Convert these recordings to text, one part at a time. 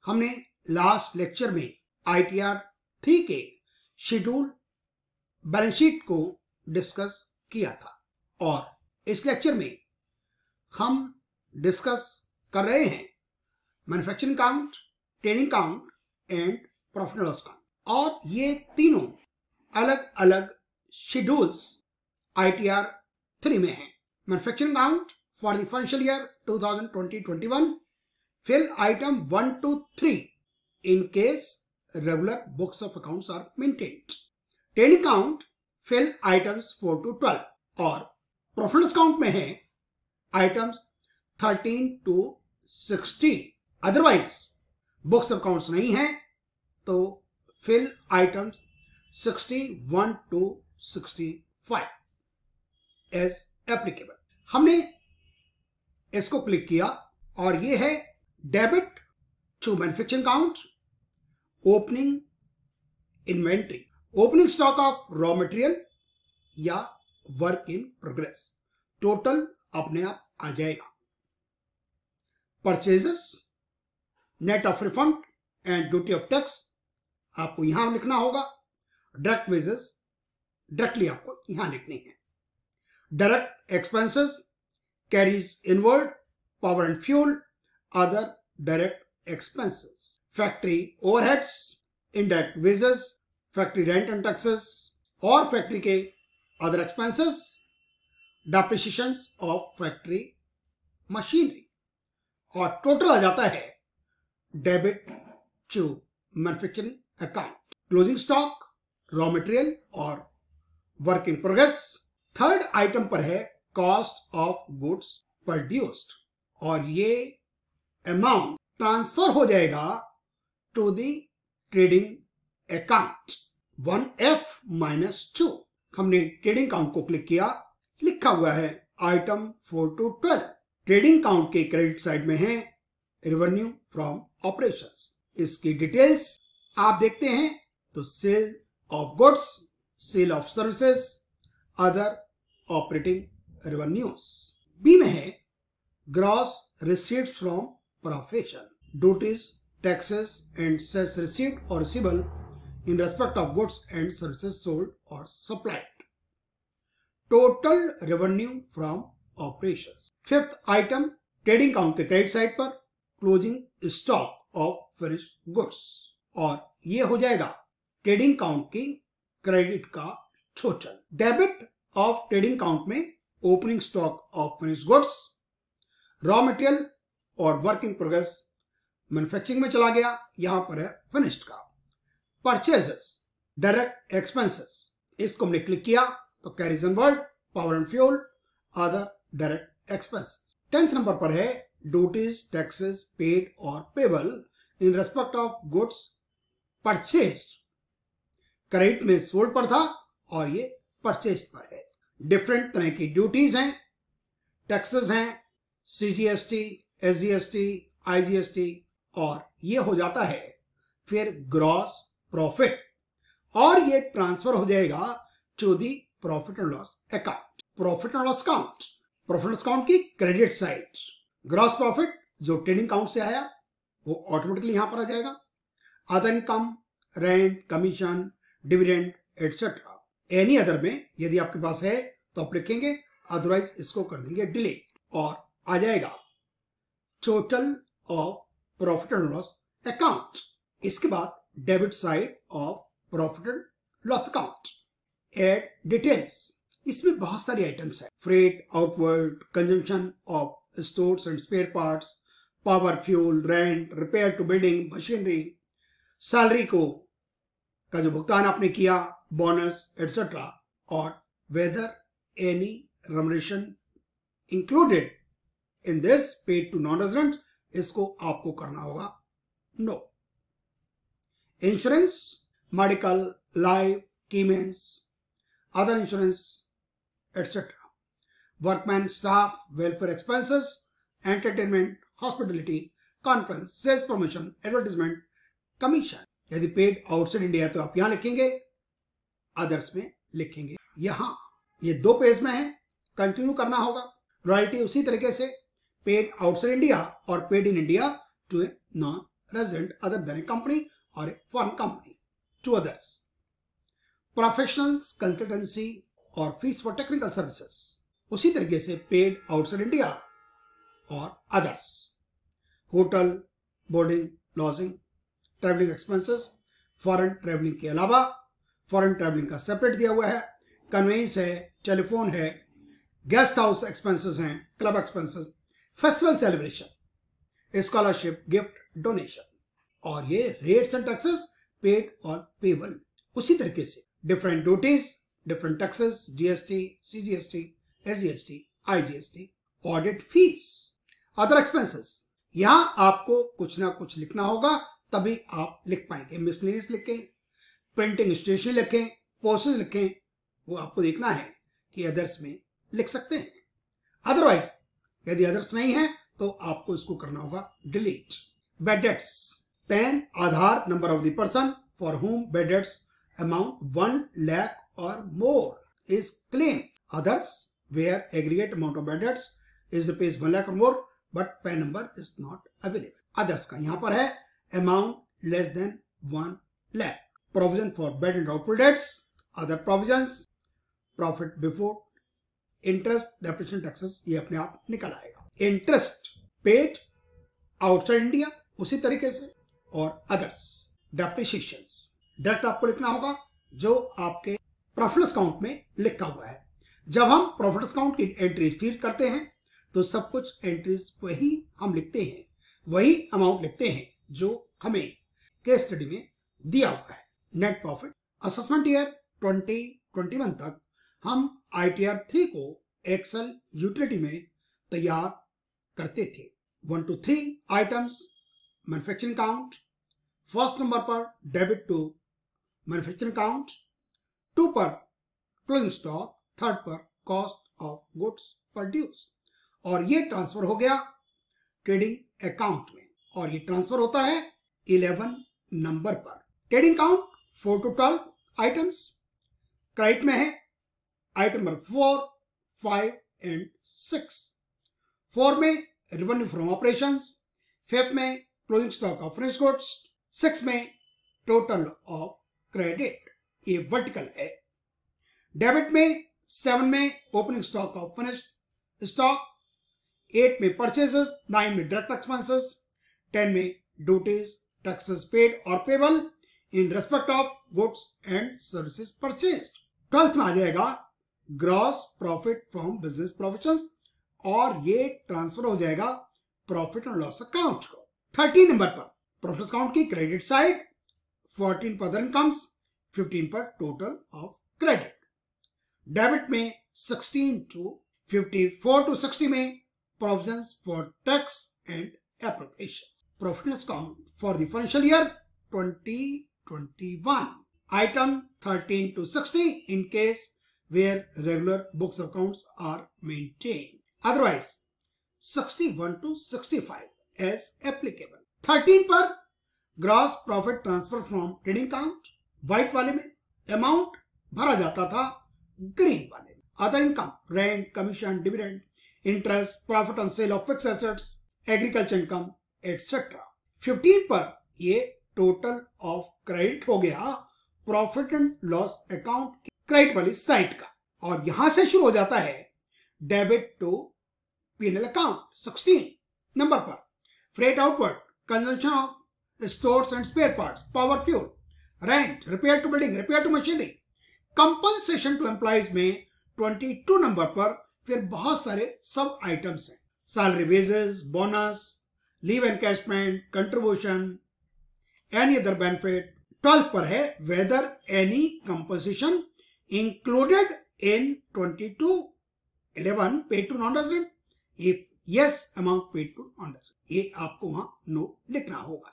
हमने last lecture में ITR 3 के शेड्यूल बैलेंस शीट को डिस्कस किया था और इस लेक्चर में हम डिस्कस कर रहे हैं manufacturing count, trading count and profit and loss count. और ये तीनों अलग अलग शेड्यूल्स ITR 3 में हैं। Manufacturing count for the financial year 2020-21 fill item 1 to 3 in case regular books of accounts are maintained. Trading count fill items 4 to 12 और profit count में है items 13 to 16। Otherwise books of accounts नहीं है तो fill items 61 to 65 as applicable। हमने इसको click किया और ये है debit to manufacturing count, opening inventory, opening stock of raw material या वर्क इन प्रोग्रेस, टोटल अपने आप आ जाएगा। Purchases, net of refund and duty of tax आपको यहां लिखना होगा। डायरेक्ट वेजेस डायरेक्टली आपको यहां लिखनी है। Direct expenses carries inward, power and fuel, other direct expenses, factory overheads, indirect wages, factory rent and taxes और factory के other expenses, depreciations of factory machinery और total आ जाता है debit to manufacturing account, closing stock, raw material और work in progress। Third item पर है cost of goods produced और ये अमाउंट ट्रांसफर हो जाएगा to the trading account 1F-2। हमने ट्रेडिंग काउंट को क्लिक किया, लिखा हुआ है आइटम 4 to 12। ट्रेडिंग काउंट के क्रेडिट साइड में है रेवेन्यू फ्रॉम ऑपरेशंस। इसकी डिटेल्स आप देखते हैं तो sale of goods, sale of services, other operating revenues. B में है gross receipts from profession, duties, taxes and cess received or receivable in respect of goods and services sold or supplied, total revenue from operations। Fifth item trading count के credit side पर closing stock of finished goods और ये हो जाएगा trading count की credit का total. Debit of trading count में opening stock of finished goods, raw material और वर्क इन प्रोग्रेस मैन्युफैक्चरिंग में चला गया, यहां पर है फिनिश्ड का। परचेजेस, डायरेक्ट एक्सपेंसेस, इसको हमने क्लिक किया तो carries inward, power and fuel, other direct expenses. 10th number पर है duties, taxes paid or payable in respect of goods purchase. Credit में सोल्ड पर था और ये परचेज पर है। डिफरेंट तरह की ड्यूटीज हैं, टैक्सेस हैं, CGST, SGST, IGST और ये हो जाता है फिर ग्रॉस प्रॉफिट और ये ट्रांसफर हो जाएगा to the profit and loss account. Profit and loss count, profit and loss count की क्रेडिट साइड, ग्रॉस प्रॉफिट जो ट्रेडिंग काउंट से आया वो ऑटोमेटिकली यहां पर आ जाएगा। Other income, rent, commission, dividend etcetera. Any other में यदि आपके पास है तो आप लिखेंगे, अदरवाइज इसको कर देंगे डिलीट और आ जाएगा total of profit and loss account. इसके बाद debit side of profit and loss account, add details. इसमें बहुत सारी आइटम्स है, freight, outward, consumption of stores and spare parts, power, fuel, rent, repair to building machinery, salary को का जो भुगतान आपने किया, बोनस एटसेट्रा और whether any remuneration included in this paid to non resident, इसको आपको करना होगा no. Insurance, medical, life, keyman's, other insurance etcetera, workman, staff, welfare expenses, entertainment, hospitality, conference, sales promotion, advertisement, commission. यदि paid outside India तो आप यहां लिखेंगे, others में लिखेंगे यहां। ये 2 पेज में है, कंटिन्यू करना होगा। रॉयल्टी उसी तरीके से पेड आउटसाइड इंडिया और paid in India to a non resident other than a company or a foreign company. To others. Professionals, consultancy और fees for technical services. उसी तरीके से paid outside India और others. Hotel, boarding, lodging, traveling expenses, foreign traveling के अलावा foreign traveling का separate दिया हुआ है, conveyance है, टेलीफोन है, गेस्ट हाउस एक्सपेंसेस हैं, club expenses, festival celebration, scholarship, gift, donation, और ये rates and taxes paid or payable. उसी तरीके से different duties, different taxes, GST, CGST, SGST, IGST, audit fees, other expenses. यहां आपको कुछ ना कुछ लिखना होगा, तभी आप लिख पाएंगे. मिसलेनियस लिखें, प्रिंटिंग स्टेशनरी लिखें, पोस्टेज लिखें, वो आपको देखना है कि अदर्स में लिख सकते हैं. अदरवाइज यदि अदर्स नहीं है तो आपको इसको करना होगा delete. Bad debts. PAN Aadhaar number of the person for whom bad debts amount 1 lakh or more is claim. Others where aggregate amount of bad debts is rupees 1 lakh or more but PAN number is not available. Others का यहां पर है amount less than 1 lakh. Provision for bad and doubtful debts, other provisions, profit before interest, depreciation, taxes, ये अपने आप निकल आएगा. Interest paid outside India उसी तरीके से, और अदर्स. डेप्रिसिएशंस डायरेक्ट आपको लिखना होगा जो आपके प्रॉफिट अकाउंट में लिखा हुआ है. जब हम प्रॉफिट अकाउंट की एंट्रीज फीड करते हैं तो सब कुछ एंट्रीज वही हम लिखते हैं, वही अमाउंट लिखते हैं जो हमें केस स्टडी में दिया हुआ है. Net profit. असेसमेंट ईयर 2021 तक हम ITR 3 को एक्सेल यूटिलिटी में तैयार करते थे. 1 to 3 items manufacturing count. First number पर डेबिट टू मैन्युफैक्चरिंग काउंट, 2 पर क्लोजिंग स्टॉक, 3rd पर कॉस्ट ऑफ गुड्स प्रोड्यूस. और ये ट्रांसफर हो गया ट्रेडिंग अकाउंट में, और ये ट्रांसफर होता है 11 नंबर पर. Trading count 4 to 12 items. Credit में है आइटम नंबर 4, 5 एंड 6. 4 में रेवेन्यू फ्रॉम ऑपरेशंस, 5 में closing stock of finished goods, 6 में टोटल ऑफ क्रेडिट. ये वर्टिकल है. डेबिट में 7 में opening stock of finished stock, 8 में परचेजेस, 9 में डायरेक्ट एक्सपेंसेस, 10 में duties, taxes paid or payable in respect of goods and services purchased. 12th में आ जाएगा gross profit from business provisions, और ये ट्रांसफर हो जाएगा प्रॉफिट एंड लॉस अकाउंट को. 13 नंबर पर प्रॉफिट अकाउंट की क्रेडिट साइड, 14 पर अदर इनकम्स, 15 पर टोटल ऑफ क्रेडिट. डेबिट में 16 to 54 to 60 में provisions for tax and appropriation. Profit account for the financial year 2021. Item 13 to 60 in case where regular books of accounts are maintained. Otherwise, 61 to 65 as applicable. 13 पर gross profit transfer from trading account, white वाले में amount भरा जाता था green वाले में. Other income, rent, commission, dividend, interest, profit on sale of fixed assets, agriculture income, etc. 15 पर ये total of credit हो गया प्रॉफिट एंड लॉस अकाउंट की क्रेडिट वाली साइड का, और यहां से शुरू हो जाता है debit to P&L account. 16 number पर freight outward, consumption of stores and spare parts, power fuel, rent, repair to building, repair to machinery, compensation to employees में 22 नंबर पर फिर बहुत सारे सब आइटम्स हैं. Salary, wages, bonus, leave encashment, contribution, any other benefit. 12th पर है whether any composition included in 2211 paid to non resident, if yes amount paid to non resident. ये आपको वहां नो लिखना होगा.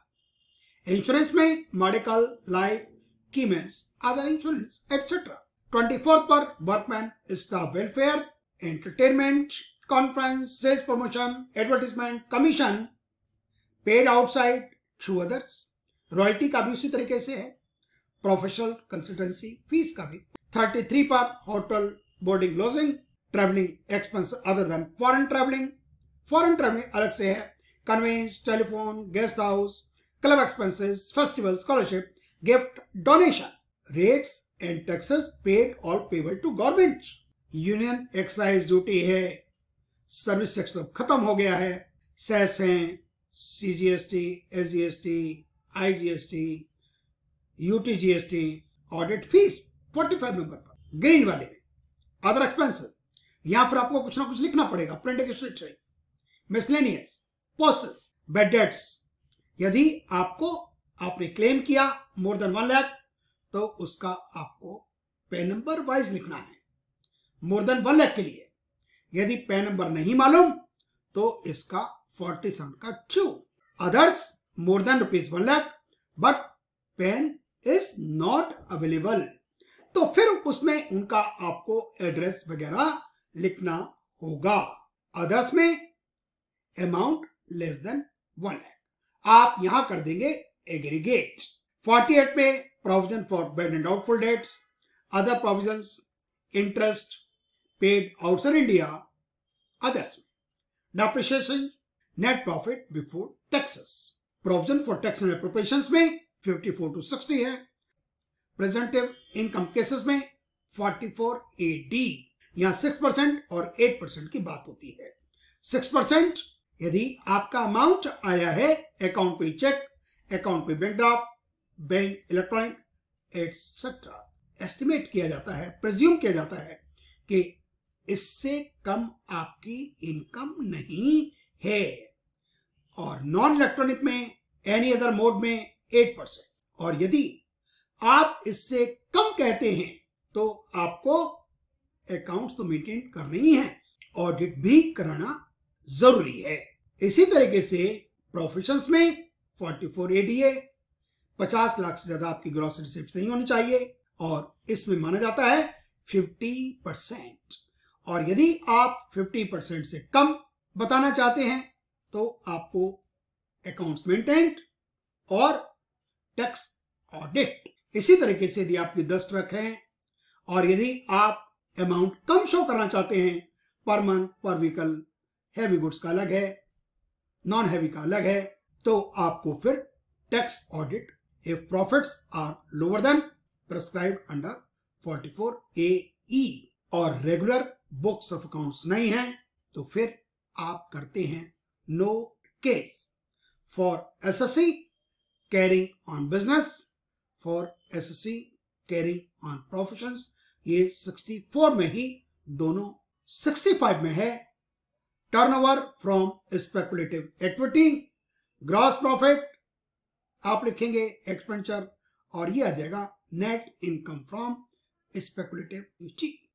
इंश्योरेंस में medical, life, keyman's, other insurance etcetera. 24th पर workman staff welfare, entertainment, conference, sales promotion, advertisement, commission paid outside through others. Royalty का भी उसी तरीके से है. प्रोफेशनल कंसल्टेंसी फीस का भी. 33 पर hotel, boarding, lodging, travelling expense other than foreign travelling. Foreign travelling अलग से है. Conveyance, telephone, guest house, club expenses, festival, scholarship, gift, donation, rates and taxes paid or payable to government. Union excise duty है, service tax तो खत्म हो गया है, cess हैं, CGST, SGST, IGST, UTGST, audit fees 45 number पर। Green वाले में अदर एक्सपेंसेस, यहां पर आपको कुछ ना कुछ लिखना पड़ेगा, प्रिंटिंग चाहिए, मिसलेनियस, पोस्टल, बैड डेट्स। यदि आपने क्लेम किया मोर देन 1 लाख तो उसका आपको पे नंबर वाइज लिखना है मोर देन 1 लाख के लिए। यदि पे नंबर नहीं मालूम तो इसका 47 का 2। Others more than ₹1 lakh but PAN is not available, तो फिर उसमें उनका आपको एड्रेस वगैरह लिखना होगा। अदर्स में अमाउंट लेस देन 1 लाख आप यहां कर देंगे एग्रीगेट। 48 में provision for bad and doubtful debts, other provisions, interest paid outside India, others में depreciation, net profit before taxes. Provision for tax and appropriations में 54 to 60 है। प्रेजेंटिव इनकम केसेस में 44AD, यहां 6% और 8% की बात होती है। 6% यदि आपका अमाउंट आया है अकाउंट पे चेक, अकाउंट पे bank draft, bank electronic etcetera, estimate किया जाता है, प्रिज्यूम किया जाता है कि इससे कम आपकी इनकम नहीं है। और नॉन इलेक्ट्रॉनिक में एनी अदर मोड में 8%। और यदि आप इससे कम कहते हैं तो आपको अकाउंट्स तो मेंटेन करने ही है, ऑडिट भी कराना जरूरी है। इसी तरीके से प्रोफेशंस में 44AD है, 50 लाख से ज्यादा आपकी ग्रॉस रिसिप्ट नहीं होनी चाहिए और इसमें माना जाता है 50%। और यदि आप 50% से कम बताना चाहते हैं तो आपको अकाउंट्स मेंटेन्ड और टैक्स ऑडिट। इसी तरीके से यदि आपकी 10 ट्रक हैं और यदि आप अमाउंट कम शो करना चाहते हैं पर मंथ पर व्हीकल, हैवी गुड्स का अलग है, नॉन हैवी का अलग है, तो आपको फिर tax audit if profits are lower than prescribed under 44AE और रेगुलर बुक्स ऑफ अकाउंट्स नहीं है तो फिर आप करते हैं no case for assessee carrying on business, for assessee carrying on professions. ये 64 में ही दोनों 65 में है। Turnover from speculative equity, gross profit आप लिखेंगे एक्सपेंडिचर और ये आ जाएगा net income from speculative equity.